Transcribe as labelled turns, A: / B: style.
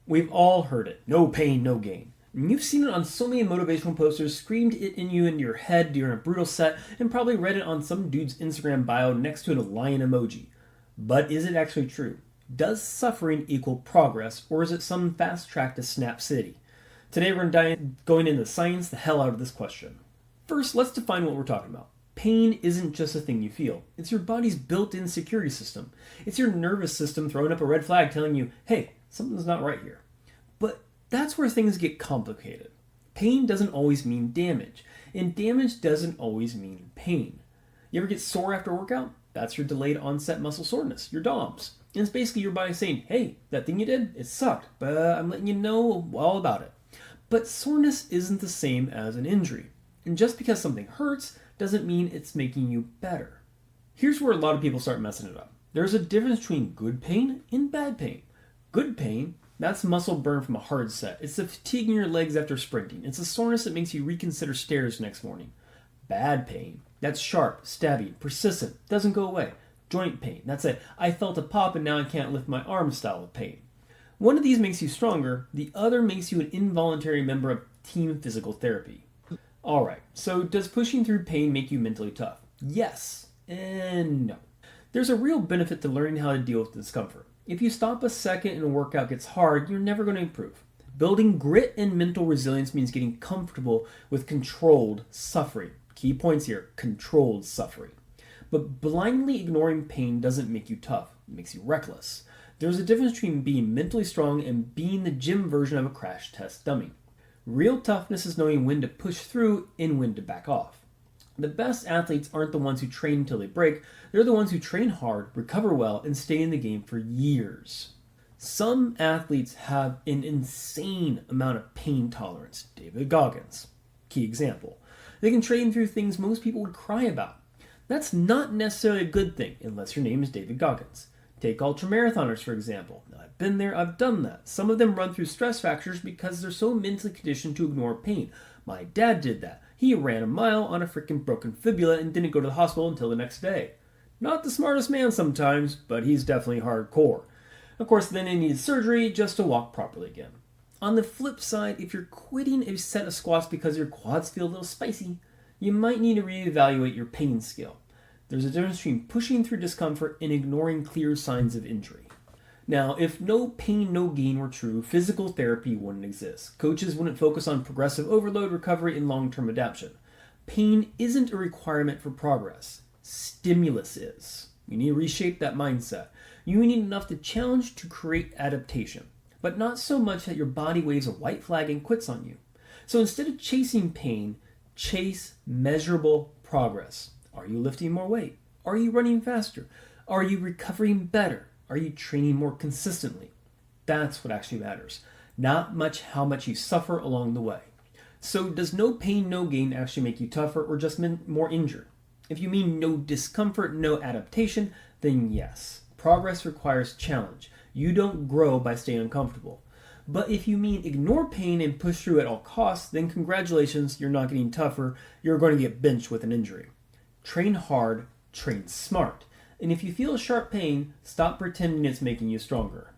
A: We've all heard it. No pain, no gain. And you've seen it on so many motivational posters, screamed it in you into your head during a brutal set, and probably read it on some dude's Instagram bio next to a lion emoji. But is it actually true? Does suffering equal progress, or is it some fast track to Snap City? Today we're going into science the hell out of this question. First, let's define what we're talking about. Pain isn't just a thing you feel. It's your body's built-in security system. It's your nervous system throwing up a red flag telling you, hey, something's not right here. But that's where things get complicated. Pain doesn't always mean damage, and damage doesn't always mean pain. You ever get sore after a workout? That's your delayed onset muscle soreness, your DOMS. And it's basically your body saying, hey, that thing you did, it sucked, but I'm letting you know all about it. But soreness isn't the same as an injury. And just because something hurts doesn't mean it's making you better. Here's where a lot of people start messing it up. There's a difference between good pain and bad pain. Good pain, that's muscle burn from a hard set. It's the fatigue in your legs after sprinting. It's the soreness that makes you reconsider stairs next morning. Bad pain, that's sharp, stabbing, persistent, doesn't go away. Joint pain, that's it. I felt a pop and now I can't lift my arm style of pain. One of these makes you stronger, the other makes you an involuntary member of team physical therapy. Alright, so does pushing through pain make you mentally tough? Yes and no. There's a real benefit to learning how to deal with discomfort. If you stop a second and a workout gets hard, you're never going to improve. Building grit and mental resilience means getting comfortable with controlled suffering. Key points here, controlled suffering. But blindly ignoring pain doesn't make you tough, it makes you reckless. There's a difference between being mentally strong and being the gym version of a crash test dummy. Real toughness is knowing when to push through and when to back off. The best athletes aren't the ones who train until they break, they're the ones who train hard, recover well, and stay in the game for years. Some athletes have an insane amount of pain tolerance. David Goggins, key example. They can train through things most people would cry about. That's not necessarily a good thing, unless your name is David Goggins. Take ultramarathoners, for example. Now, I've been there, I've done that. Some of them run through stress fractures because they're so mentally conditioned to ignore pain. My dad did that. He ran a mile on a freaking broken fibula and didn't go to the hospital until the next day. Not the smartest man sometimes, but he's definitely hardcore. Of course, then he needed surgery just to walk properly again. On the flip side, if you're quitting a set of squats because your quads feel a little spicy, you might need to reevaluate your pain scale. There's a difference between pushing through discomfort and ignoring clear signs of injury. Now, if no pain, no gain were true, physical therapy wouldn't exist. Coaches wouldn't focus on progressive overload recovery and long-term adaptation. Pain isn't a requirement for progress. Stimulus is. You need to reshape that mindset. You need enough to challenge to create adaptation, but not so much that your body waves a white flag and quits on you. So instead of chasing pain, chase measurable progress. Are you lifting more weight? Are you running faster? Are you recovering better? Are you training more consistently? That's what actually matters. Not much how much you suffer along the way. So does no pain, no gain actually make you tougher or just more injured? If you mean no discomfort, no adaptation, then yes. Progress requires challenge. You don't grow by staying uncomfortable. But if you mean ignore pain and push through at all costs, then congratulations, you're not getting tougher. You're going to get benched with an injury. Train hard, train smart. And if you feel a sharp pain, stop pretending it's making you stronger.